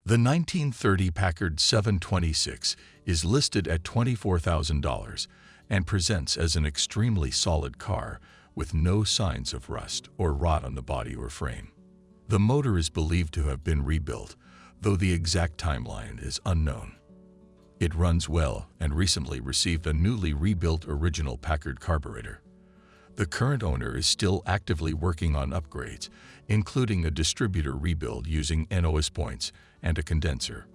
The 1930 Packard 726 is listed at $24,000 and presents as an extremely solid car with no signs of rust or rot on the body or frame. The motor is believed to have been rebuilt, though the exact timeline is unknown. It runs well and recently received a newly rebuilt original Packard carburetor. The current owner is still actively working on upgrades, including a distributor rebuild using NOS points and a condenser.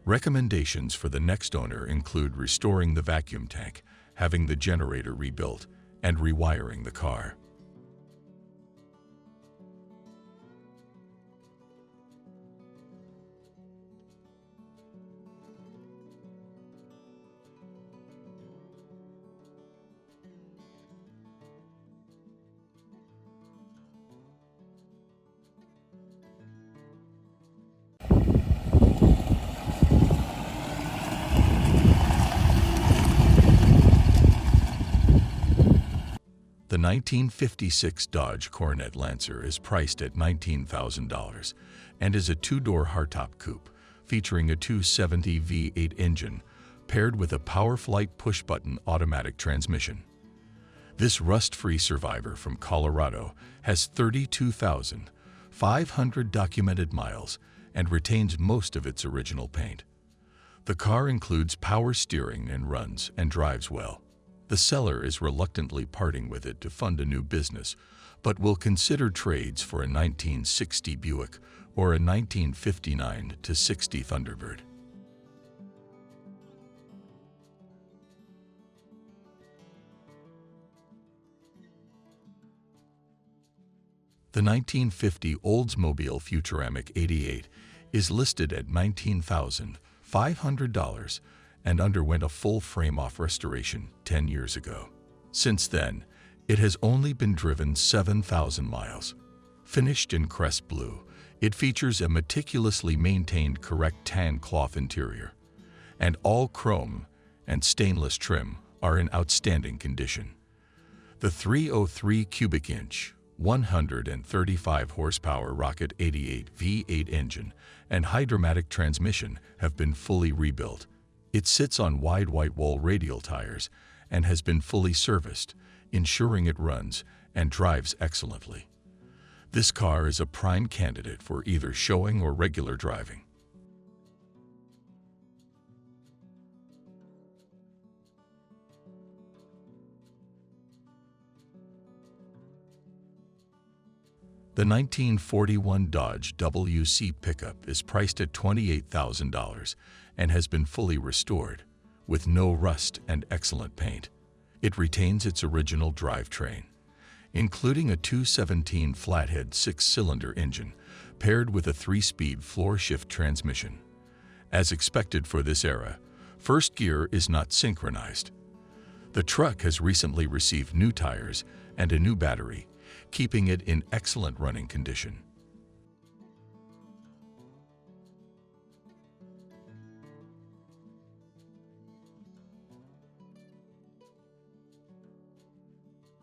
Recommendations for the next owner include restoring the vacuum tank, having the generator rebuilt, and rewiring the car. The 1956 Dodge Coronet Lancer is priced at $19,000 and is a two-door hardtop coupe featuring a 270 V8 engine paired with a PowerFlight push-button automatic transmission. This rust-free survivor from Colorado has 32,500 documented miles and retains most of its original paint. The car includes power steering and runs and drives well. The seller is reluctantly parting with it to fund a new business, but will consider trades for a 1960 Buick or a 1959 to 60 Thunderbird. The 1950 Oldsmobile Futuramic 88 is listed at $19,500 and underwent a full frame-off restoration 10 years ago. Since then, it has only been driven 7,000 miles. Finished in crest blue, it features a meticulously maintained correct tan cloth interior, and all chrome and stainless trim are in outstanding condition. The 303 cubic inch, 135 horsepower Rocket 88 V8 engine and hydromatic transmission have been fully rebuilt. It sits on wide white wall radial tires and has been fully serviced, ensuring it runs and drives excellently. This car is a prime candidate for either showing or regular driving. The 1941 Dodge WC pickup is priced at $28,000 and has been fully restored, with no rust and excellent paint. It retains its original drivetrain, including a 217 flathead six-cylinder engine paired with a 3-speed floor-shift transmission. As expected for this era, first gear is not synchronized. The truck has recently received new tires and a new battery, keeping it in excellent running condition.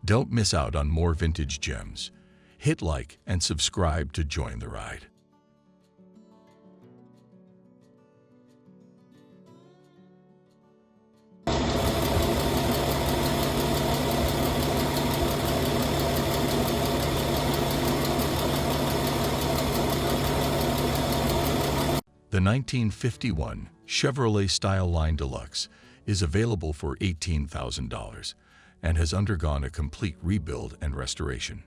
Don't miss out on more vintage gems. Hit like and subscribe to join the ride. The 1951 Chevrolet Styleline Deluxe is available for $18,000 and has undergone a complete rebuild and restoration.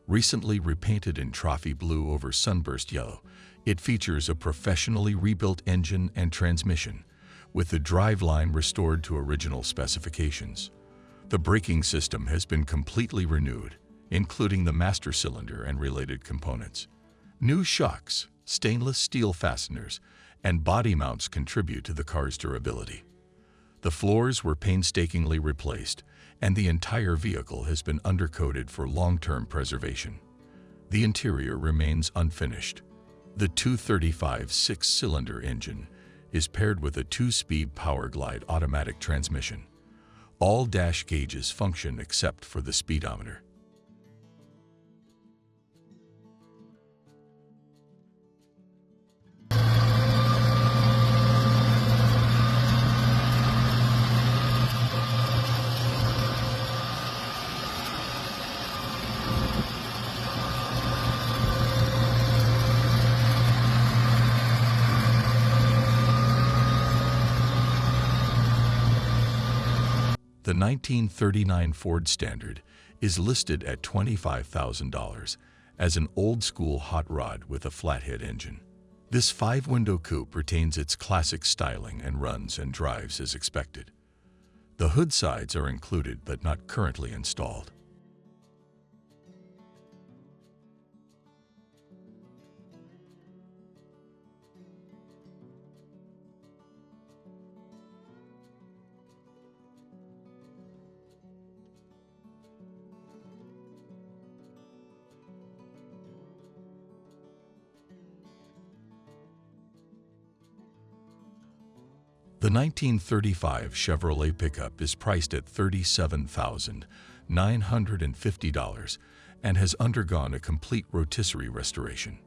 Recently repainted in trophy blue over sunburst yellow, it features a professionally rebuilt engine and transmission, with the driveline restored to original specifications. The braking system has been completely renewed, including the master cylinder and related components. New shocks, stainless steel fasteners, and body mounts contribute to the car's durability. The floors were painstakingly replaced, and the entire vehicle has been undercoated for long-term preservation. The interior remains unfinished. The 235 six-cylinder engine is paired with a 2-speed Powerglide automatic transmission. All dash gauges function except for the speedometer. The 1939 Ford Standard is listed at $25,000 as an old-school hot rod with a flathead engine. This 5-window coupe retains its classic styling and runs and drives as expected. The hood sides are included but not currently installed. The 1935 Chevrolet pickup is priced at $37,950 and has undergone a complete rotisserie restoration.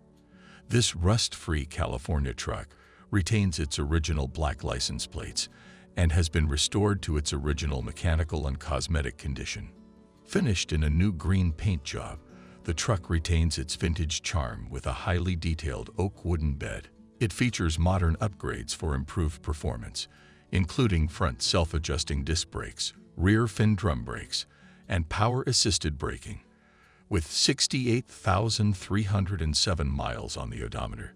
This rust-free California truck retains its original black license plates and has been restored to its original mechanical and cosmetic condition. Finished in a new green paint job, the truck retains its vintage charm with a highly detailed oak wooden bed. It features modern upgrades for improved performance, including front self-adjusting disc brakes, rear fin drum brakes, and power-assisted braking. With 68,307 miles on the odometer,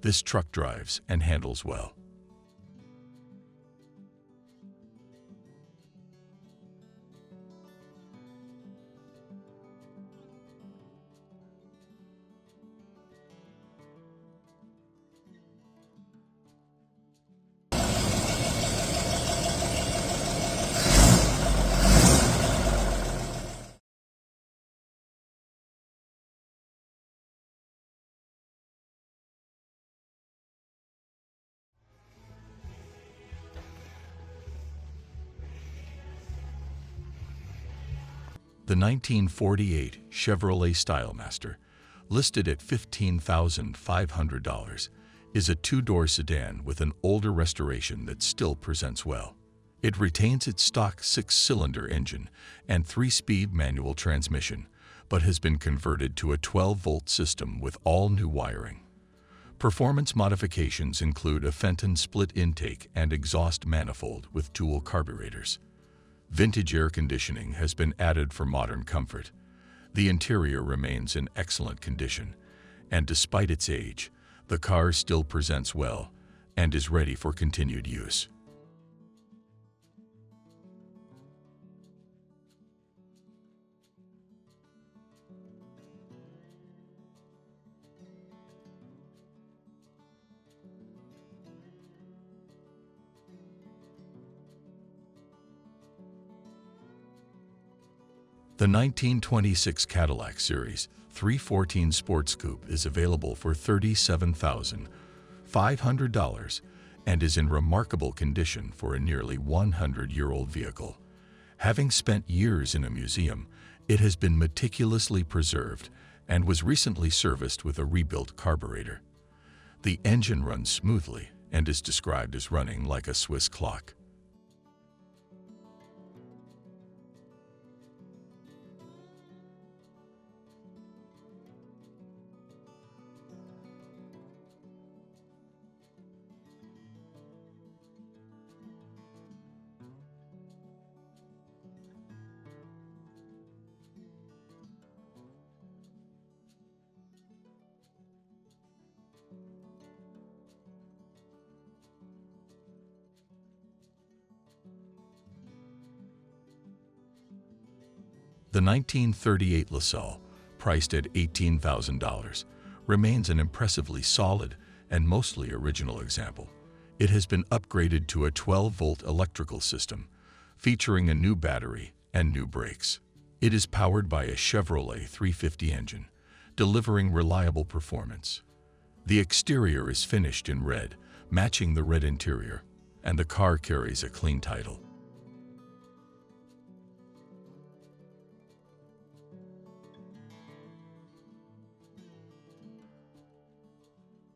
this truck drives and handles well. The 1948 Chevrolet Stylemaster, listed at $15,500, is a 2-door sedan with an older restoration that still presents well. It retains its stock 6-cylinder engine and 3-speed manual transmission, but has been converted to a 12-volt system with all new wiring. Performance modifications include a Fenton split intake and exhaust manifold with dual carburetors. Vintage air conditioning has been added for modern comfort. The interior remains in excellent condition, and despite its age, the car still presents well and is ready for continued use. The 1926 Cadillac Series 314 Sports Coupe is available for $37,500 and is in remarkable condition for a nearly 100-year-old vehicle. Having spent years in a museum, it has been meticulously preserved and was recently serviced with a rebuilt carburetor. The engine runs smoothly and is described as running like a Swiss clock. The 1938 Lasalle, priced at $18,000, remains an impressively solid and mostly original example. It has been upgraded to a 12-volt electrical system, featuring a new battery and new brakes. It is powered by a Chevrolet 350 engine, delivering reliable performance. The exterior is finished in red, matching the red interior, and the car carries a clean title.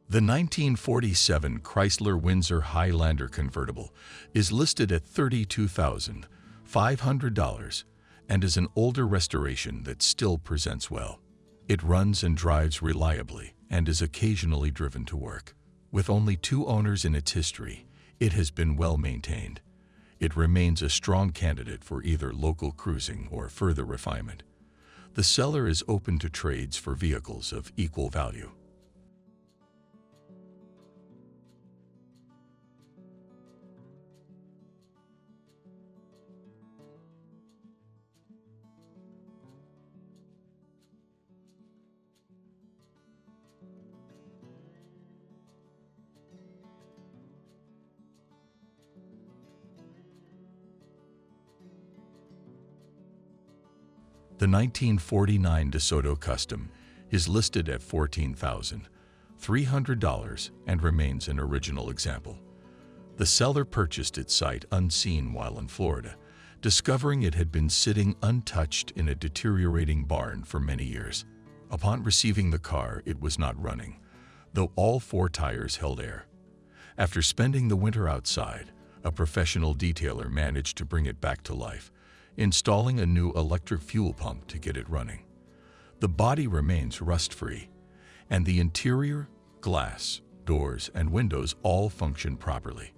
The 1947 Chrysler Windsor Highlander convertible is listed at $32,500 and is an older restoration that still presents well. It runs and drives reliably and is occasionally driven to work. With only 2 owners in its history, it has been well maintained. It remains a strong candidate for either local cruising or further refinement. The seller is open to trades for vehicles of equal value. The 1949 Desoto Custom is listed at $14,300 and remains an original example. The seller purchased its sight unseen while in Florida, discovering it had been sitting untouched in a deteriorating barn for many years. Upon receiving the car, it was not running, though all 4 tires held air. After spending the winter outside, a professional detailer managed to bring it back to life, installing a new electric fuel pump to get it running. The body remains rust-free, and the interior, glass, doors, and windows all function properly.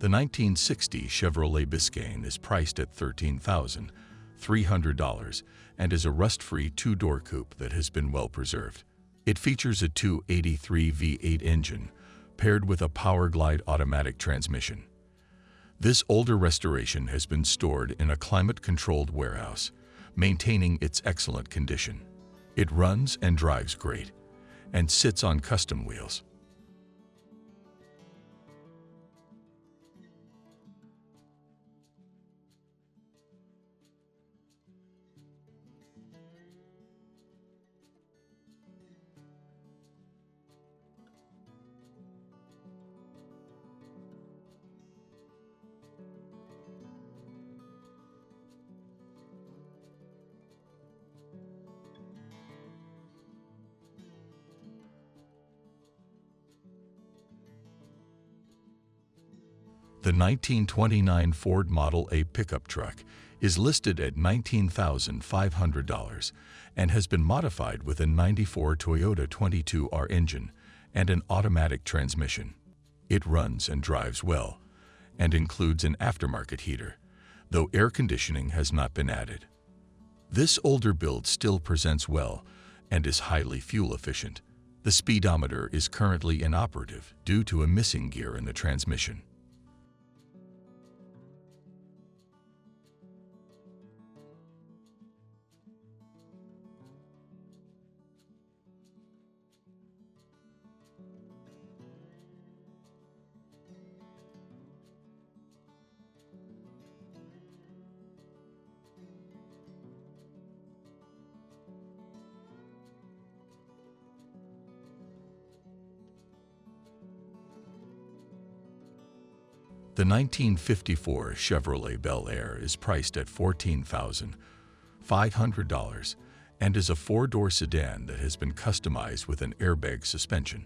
The 1960 Chevrolet Biscayne is priced at $13,300 and is a rust-free 2-door coupe that has been well preserved. It features a 283 V8 engine paired with a Powerglide automatic transmission. This older restoration has been stored in a climate-controlled warehouse, maintaining its excellent condition. It runs and drives great, and sits on custom wheels. The 1929 Ford Model A pickup truck is listed at $19,500 and has been modified with a '94 Toyota 22R engine and an automatic transmission. It runs and drives well and includes an aftermarket heater, though air conditioning has not been added. This older build still presents well and is highly fuel efficient. The speedometer is currently inoperative due to a missing gear in the transmission. The 1954 Chevrolet Bel Air is priced at $14,500 and is a 4-door sedan that has been customized with an airbag suspension.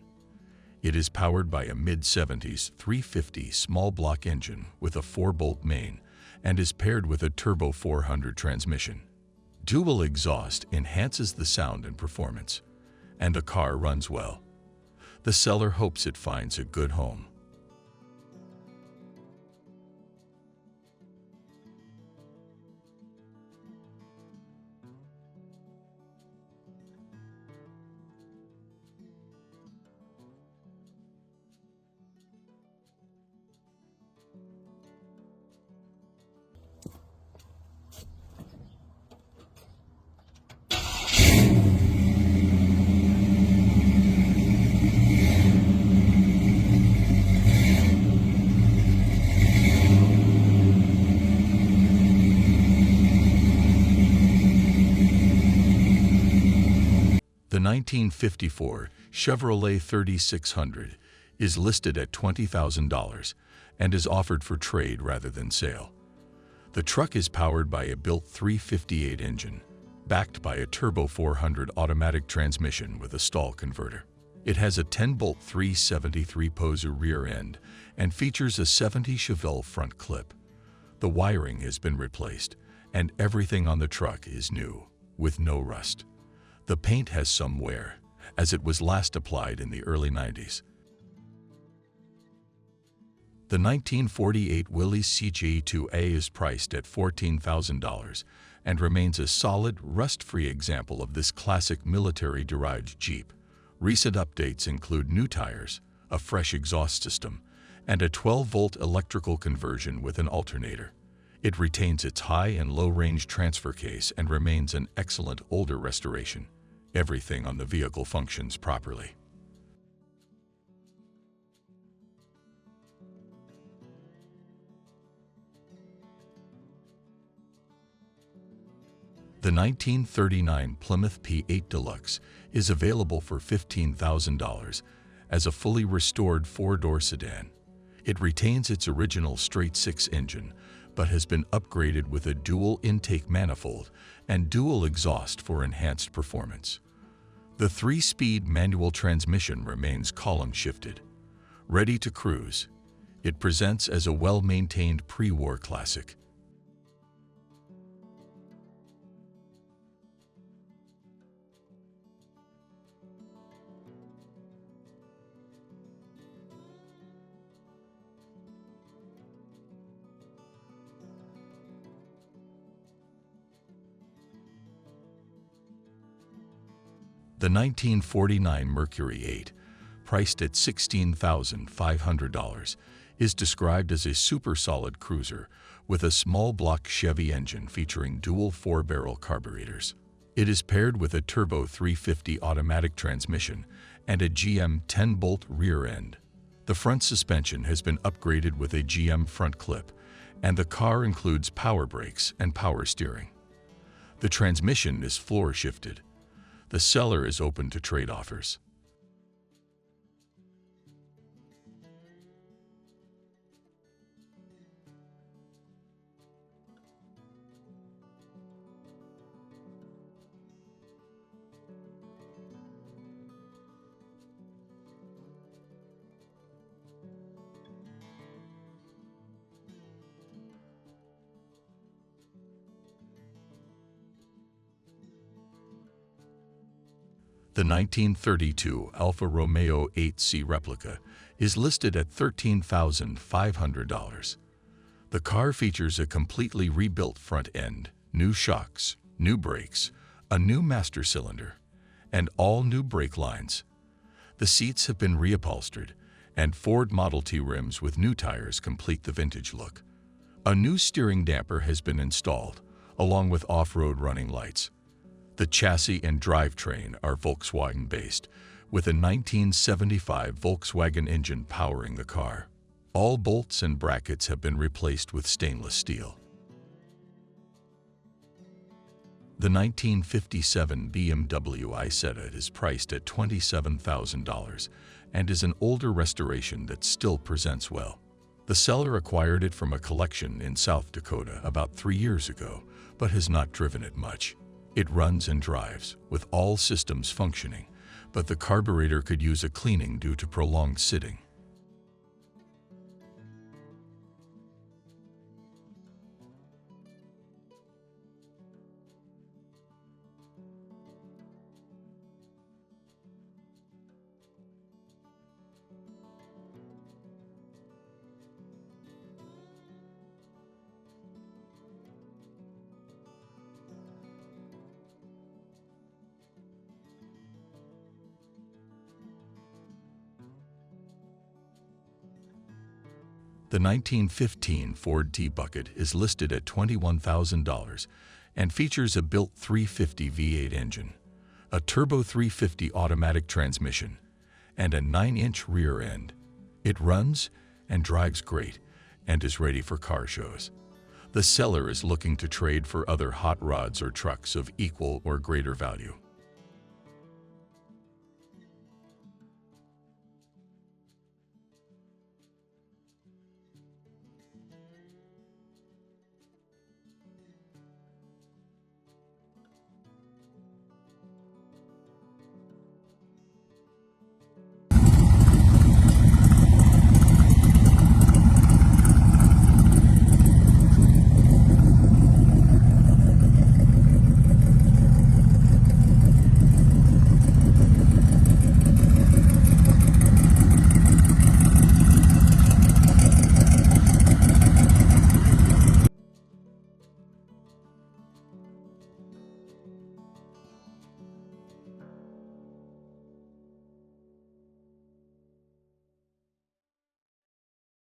It is powered by a mid-70s 350 small block engine with a 4-bolt main and is paired with a turbo 400 transmission. Dual exhaust enhances the sound and performance, and the car runs well. The seller hopes it finds a good home. The 1954 Chevrolet 3600 is listed at $20,000 and is offered for trade rather than sale. The truck is powered by a built 358 engine, backed by a turbo 400 automatic transmission with a stall converter. It has a 10-bolt 373 Poser rear end and features a 70 Chevelle front clip. The wiring has been replaced, and everything on the truck is new, with no rust. The paint has some wear, as it was last applied in the early 90s. The 1948 Willys CJ2A is priced at $14,000 and remains a solid, rust-free example of this classic military-derived Jeep. Recent updates include new tires, a fresh exhaust system, and a 12-volt electrical conversion with an alternator. It retains its high and low-range transfer case and remains an excellent older restoration. Everything on the vehicle functions properly. The 1939 Plymouth P8 Deluxe is available for $15,000 as a fully restored four-door sedan. It retains its original straight-six engine, but has been upgraded with a dual intake manifold and dual exhaust for enhanced performance. The 3-speed manual transmission remains column-shifted. Ready to cruise, it presents as a well-maintained pre-war classic. The 1949 Mercury 8, priced at $16,500, is described as a super-solid cruiser with a small-block Chevy engine featuring dual 4-barrel carburetors. It is paired with a turbo 350 automatic transmission and a GM 10-bolt rear end. The front suspension has been upgraded with a GM front clip, and the car includes power brakes and power steering. The transmission is floor-shifted. The seller is open to trade offers. The 1932 Alfa Romeo 8C replica is listed at $13,500. The car features a completely rebuilt front end, new shocks, new brakes, a new master cylinder, and all new brake lines. The seats have been reupholstered, and Ford Model T rims with new tires complete the vintage look. A new steering damper has been installed, along with off-road running lights. The chassis and drivetrain are Volkswagen-based, with a 1975 Volkswagen engine powering the car. All bolts and brackets have been replaced with stainless steel. The 1957 BMW i7 is priced at $27,000 and is an older restoration that still presents well. The seller acquired it from a collection in South Dakota about 3 years ago, but has not driven it much. It runs and drives, with all systems functioning, but the carburetor could use a cleaning due to prolonged sitting. The 1915 Ford T-Bucket is listed at $21,000 and features a built 350 V8 engine, a turbo 350 automatic transmission, and a 9-inch rear end. It runs and drives great and is ready for car shows. The seller is looking to trade for other hot rods or trucks of equal or greater value.